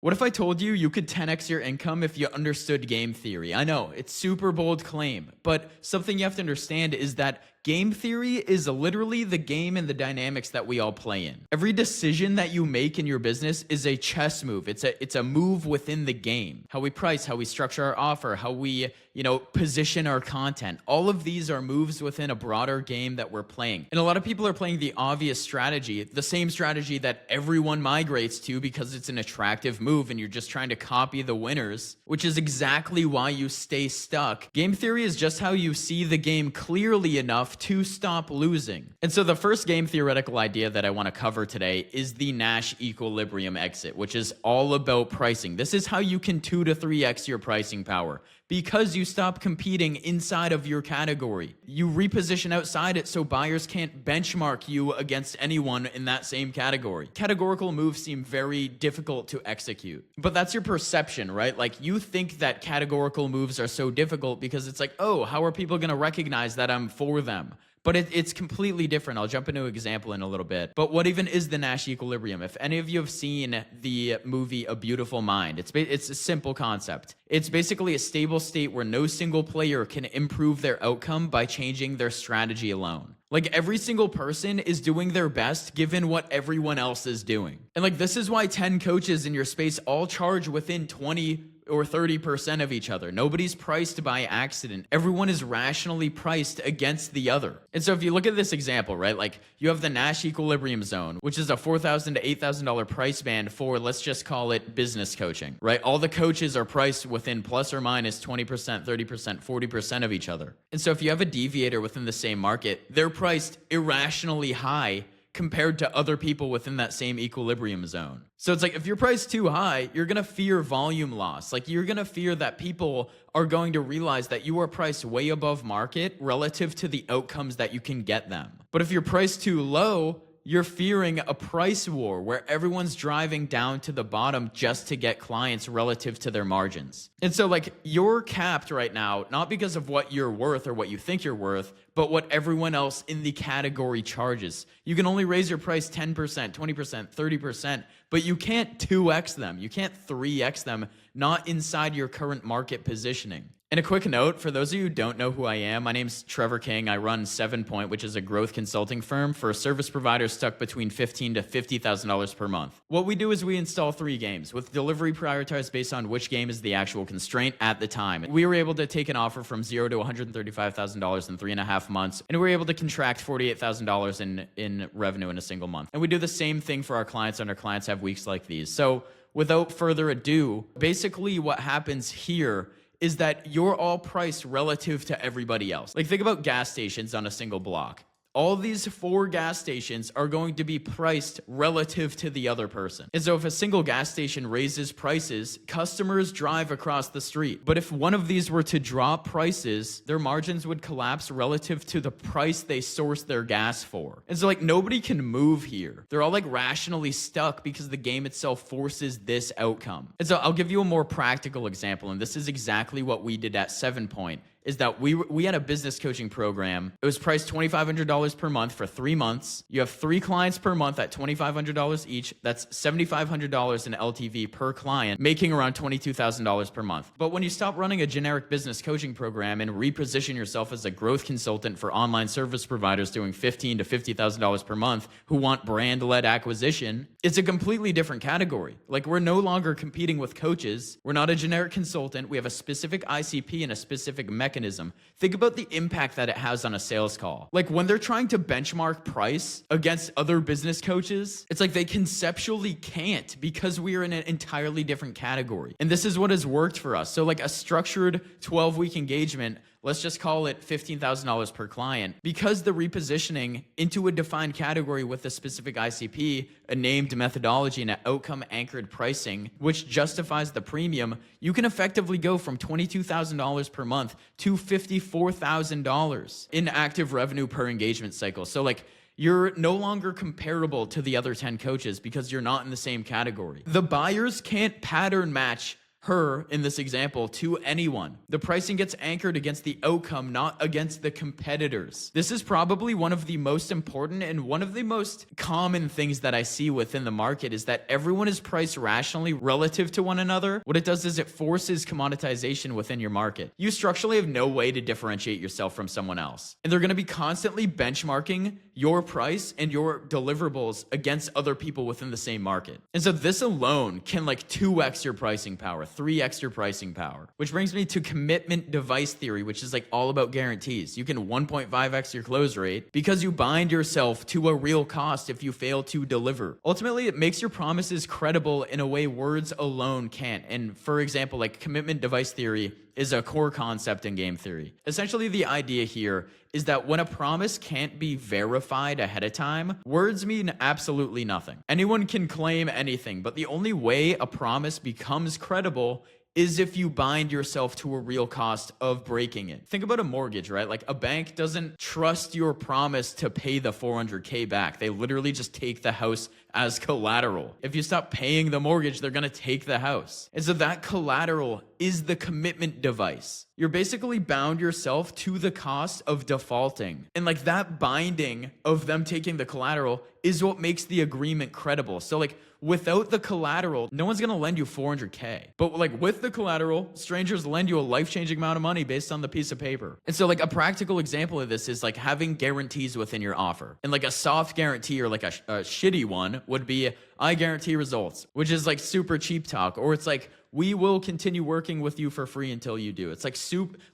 What if I told you you could 10x your income if you understood game theory? I know, it's super bold claim, but something you have to understand is that game theory is literally the game and the dynamics that we all play in. Every decision that you make in your business is a chess move. It's a move within the game. How we price, how we structure our offer, how we, position our content. All of these are moves within a broader game that we're playing. And a lot of people are playing the obvious strategy, the same strategy that everyone migrates to because it's an attractive move and you're just trying to copy the winners, which is exactly why you stay stuck. Game theory is just how you see the game clearly enough to stop losing. And so the first game theoretical idea that I want to cover today is the Nash equilibrium exit, which is all about pricing. This is how you can 2 to 3x your pricing power because you stop competing inside of your category. You reposition outside it so buyers can't benchmark you against anyone in that same category. Categorical moves seem very difficult to execute, but that's your perception, right? Like you think that categorical moves are so difficult because it's like, oh, how are people going to recognize that I'm for them? But it's completely different. I'll jump into an example in a little bit. But what even is the Nash equilibrium? If any of you have seen the movie A Beautiful Mind, it's a simple concept. It's basically a stable state where no single player can improve their outcome by changing their strategy alone. Like every single person is doing their best given what everyone else is doing. And like this is why 10 coaches in your space all charge within 20 or 30% of each other. Nobody's priced by accident. Everyone is rationally priced against the other. And so if you look at this example, right, like you have the Nash equilibrium zone, which is a $4,000 to $8,000 price band for, let's just call it business coaching, right? All the coaches are priced within plus or minus 20%, 30%, 40% of each other. And so if you have a deviator within the same market, they're priced irrationally high compared to other people within that same equilibrium zone. So it's like if you're priced too high, you're going to fear volume loss. Like you're going to fear that people are going to realize that you are priced way above market relative to the outcomes that you can get them. But if you're priced too low, you're fearing a price war where everyone's driving down to the bottom just to get clients relative to their margins. And so like you're capped right now, not because of what you're worth or what you think you're worth, but what everyone else in the category charges. You can only raise your price 10%, 20%, 30%, but you can't 2x them. You can't 3x them, not inside your current market positioning. And a quick note, for those of you who don't know who I am, my name's Trevor King. I run 7Point, which is a growth consulting firm for service providers stuck between $15,000 to $50,000 per month. What we do is we install 3 games, with delivery prioritized based on which game is the actual constraint at the time. We were able to take an offer from $0 to $135,000 in 3.5 months, and we were able to contract $48,000 in revenue in a single month. And we do the same thing for our clients, and our clients have weeks like these. So without further ado, basically what happens here is that you're all priced relative to everybody else. Like think about gas stations on a single block. All these 4 gas stations are going to be priced relative to the other person. And so if a single gas station raises prices, customers drive across the street. But if one of these were to drop prices, their margins would collapse relative to the price they source their gas for. And so like nobody can move here. They're all like rationally stuck because the game itself forces this outcome. And so I'll give you a more practical example. And this is exactly what we did at 7Point. Is that we had a business coaching program. It was priced $2,500 per month for 3 months. You have 3 clients per month at $2,500 each. That's $7,500 in LTV per client, making around $22,000 per month. But when you stop running a generic business coaching program and reposition yourself as a growth consultant for online service providers doing $15,000 to $50,000 per month who want brand-led acquisition, it's a completely different category. Like we're no longer competing with coaches. We're not a generic consultant. We have a specific ICP and a specific mechanism. Think about the impact that it has on a sales call. Like when they're trying to benchmark price against other business coaches, it's like they conceptually can't because we are in an entirely different category. And this is what has worked for us. So like a structured 12-week engagement, let's just call it $15,000 per client. Because the repositioning into a defined category with a specific ICP, a named methodology, and an outcome-anchored pricing, which justifies the premium, you can effectively go from $22,000 per month to $54,000 in active revenue per engagement cycle. So like, you're no longer comparable to the other 10 coaches because you're not in the same category. The buyers can't pattern match her, in this example, to anyone. The pricing gets anchored against the outcome, not against the competitors. This is probably one of the most important and one of the most common things that I see within the market is that everyone is priced rationally relative to one another. What it does is it forces commoditization within your market. You structurally have no way to differentiate yourself from someone else. And they're going to be constantly benchmarking your price and your deliverables against other people within the same market. And so this alone can like 2x your pricing power, 3x your pricing power, which brings me to commitment device theory, which is like all about guarantees. You can 1.5x your close rate because you bind yourself to a real cost if you fail to deliver. Ultimately, it makes your promises credible in a way words alone can't. And for example, like commitment device theory is a core concept in game theory. Essentially, the idea here is that when a promise can't be verified ahead of time, words mean absolutely nothing. Anyone can claim anything, but the only way a promise becomes credible is if you bind yourself to a real cost of breaking it. Think about a mortgage, right? Like a bank doesn't trust your promise to pay the 400K back. They literally just take the house as collateral. If you stop paying the mortgage, they're gonna take the house. And so that collateral is the commitment device. You're basically bound yourself to the cost of defaulting. And like that binding of them taking the collateral is what makes the agreement credible. So like without the collateral, no one's gonna lend you 400K. But like with the collateral, strangers lend you a life-changing amount of money based on the piece of paper. And so like a practical example of this is like having guarantees within your offer. And like a soft guarantee or like a shitty one would be, I guarantee results, which is like super cheap talk. Or it's like, we will continue working with you for free until you do. It's like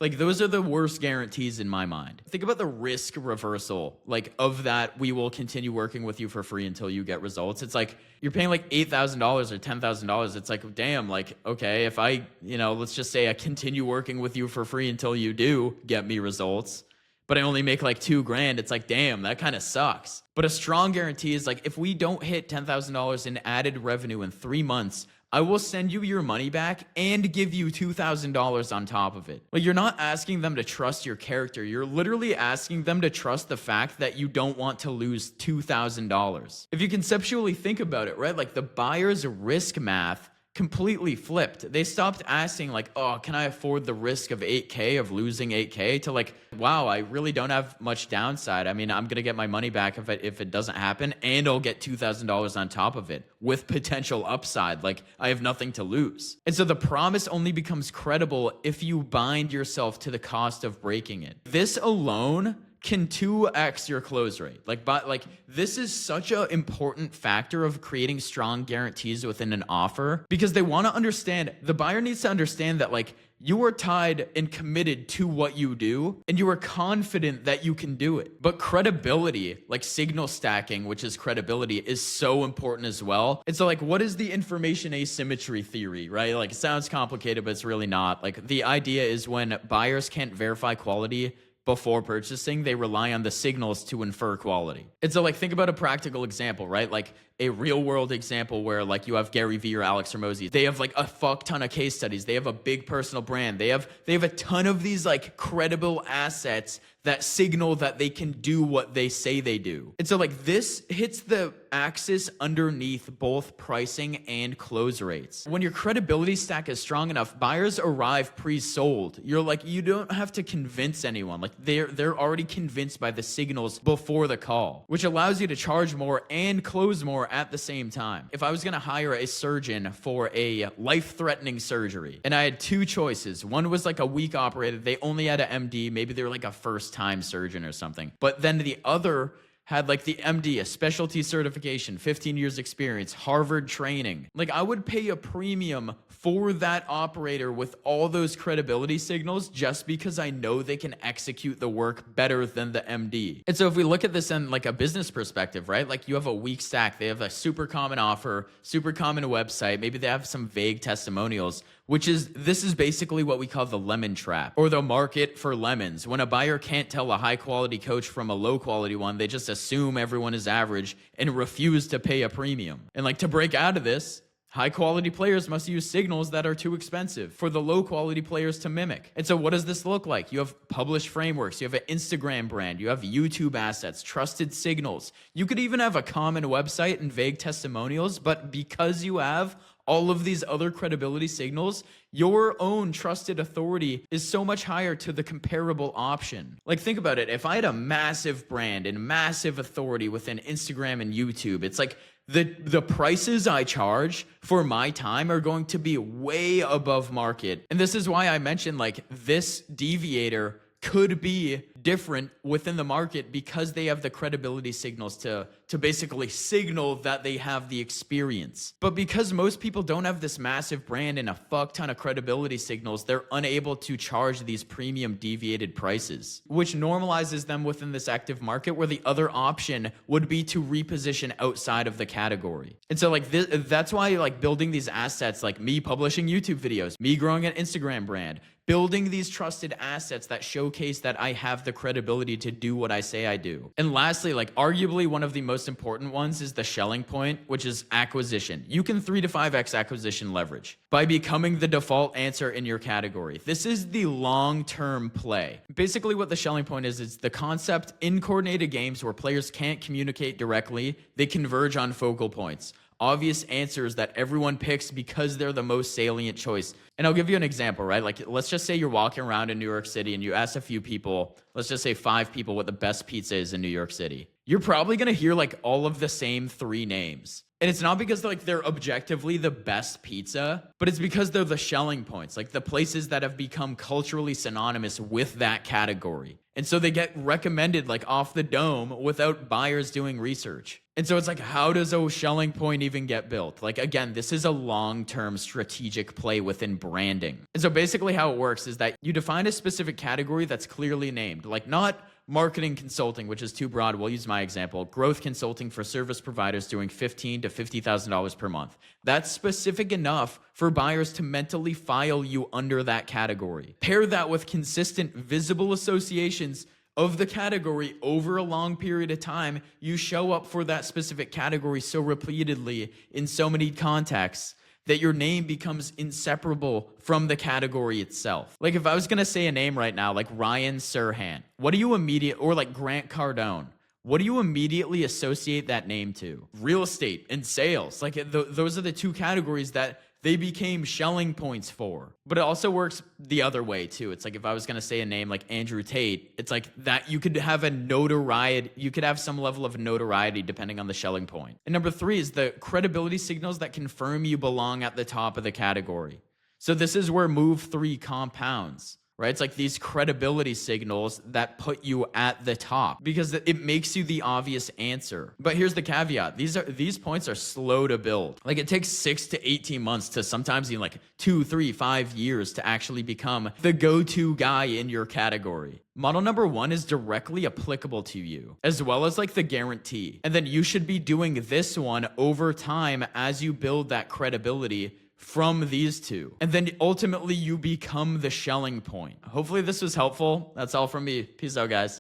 like those are the worst guarantees in my mind. Think about the risk reversal, like of that we will continue working with you for free until you get results. It's like you're paying like $8,000 or $10,000. It's like, damn, like, okay, if I, let's just say I continue working with you for free until you do get me results, but I only make like $2,000. It's like, damn, that kind of sucks. But a strong guarantee is like, if we don't hit $10,000 in added revenue in 3 months, I will send you your money back and give you $2,000 on top of it. Like, you're not asking them to trust your character. You're literally asking them to trust the fact that you don't want to lose $2,000. If you conceptually think about it, right? Like the buyer's risk math completely flipped. They stopped asking like, oh, can I afford the risk of 8K, of losing 8K, to like, wow, I really don't have much downside. I mean, I'm going to get my money back if it doesn't happen, and I'll get $2,000 on top of it with potential upside. Like, I have nothing to lose. And so the promise only becomes credible if you bind yourself to the cost of breaking it. This alone can 2x your close rate. Like this is such an important factor of creating strong guarantees within an offer, because they want to understand, the buyer needs to understand that like you are tied and committed to what you do, and you are confident that you can do it. But credibility, like signal stacking, which is credibility, is so important as well. And so like, what is the information asymmetry theory, right? Like, it sounds complicated, but it's really not. Like, the idea is when buyers can't verify quality before purchasing, they rely on the signals to infer quality. And so like, think about a practical example, right? Like a real world example where like you have Gary Vee or Alex Hormozi. They have like a fuck ton of case studies. They have a big personal brand. They have a ton of these like credible assets that signal that they can do what they say they do. And so like, this hits the axis underneath both pricing and close rates. When your credibility stack is strong enough, buyers arrive pre-sold. You're like, you don't have to convince anyone. Like they're already convinced by the signals before the call, which allows you to charge more and close more at the same time. If I was gonna hire a surgeon for a life-threatening surgery, and I had 2 choices. One was like a weak operator. They only had an MD. Maybe they were like a first-time surgeon or something. But then the other had like the MD, a specialty certification, 15 years experience, Harvard training. Like, I would pay a premium for that operator with all those credibility signals just because I know they can execute the work better than the MD. And so if we look at this in like a business perspective, right? Like, you have a weak stack. They have a super common offer, super common website. Maybe they have some vague testimonials, this is basically what we call the lemon trap, or the market for lemons. When a buyer can't tell a high quality coach from a low quality one, they just assume everyone is average and refuse to pay a premium. And like, to break out of this, high quality players must use signals that are too expensive for the low quality players to mimic. And so what does this look like? You have published frameworks, you have an Instagram brand, you have YouTube assets, trusted signals. You could even have a common website and vague testimonials, but because you have all of these other credibility signals, your own trusted authority is so much higher to the comparable option. Like, think about it. If I had a massive brand and massive authority within Instagram and YouTube, it's like the prices I charge for my time are going to be way above market. And this is why I mentioned like this deviator could be different within the market because they have the credibility signals to basically signal that they have the experience. But because most people don't have this massive brand and a fuck ton of credibility signals, they're unable to charge these premium deviated prices, which normalizes them within this active market where the other option would be to reposition outside of the category. And so like that's why like building these assets, like me publishing YouTube videos, me growing an Instagram brand, building these trusted assets that showcase that I have the credibility to do what I say I do. And lastly, like arguably one of the most important ones is the Schelling point, which is acquisition. You can 3 to 5x acquisition leverage by becoming the default answer in your category. This is the long-term play. Basically what the Schelling point is the concept in coordinated games where players can't communicate directly, they converge on focal points. Obvious answers that everyone picks because they're the most salient choice. And I'll give you an example, right? Like, let's just say you're walking around in New York City and you ask a few people, let's just say 5 people, what the best pizza is in New York City. You're probably going to hear like all of the same 3 names. And it's not because they're objectively the best pizza, but it's because they're the Schelling points, like the places that have become culturally synonymous with that category. And so they get recommended like off the dome without buyers doing research. And so it's like, how does a Schelling point even get built? Like, again, this is a long-term strategic play within branding. And so basically how it works is that you define a specific category that's clearly named, like not marketing consulting, which is too broad. We'll use my example. Growth consulting for service providers doing $15,000 to $50,000 per month. That's specific enough for buyers to mentally file you under that category. Pair that with consistent visible associations of the category over a long period of time. You show up for that specific category so repeatedly in so many contexts that your name becomes inseparable from the category itself. Like if I was gonna say a name right now, like Ryan Serhant, what do you or like Grant Cardone, what do you immediately associate that name to? Real estate and sales. Like those are the 2 categories that they became Schelling points for. But it also works the other way too. It's like if I was gonna say a name like Andrew Tate, it's like that you could have a notoriety, you could have some level of notoriety depending on the Schelling point. And number 3 is the credibility signals that confirm you belong at the top of the category. So this is where move 3 compounds. Right? It's like these credibility signals that put you at the top because it makes you the obvious answer. But here's the caveat. These points are slow to build. Like it takes 6 to 18 months to sometimes even like 2, 3, 5 years to actually become the go-to guy in your category. Model number 1 is directly applicable to you, as well as like the guarantee. And then you should be doing this one over time as you build that credibility from these 2. And then ultimately you become the Schelling point. Hopefully this was helpful. That's all from me. Peace out, guys.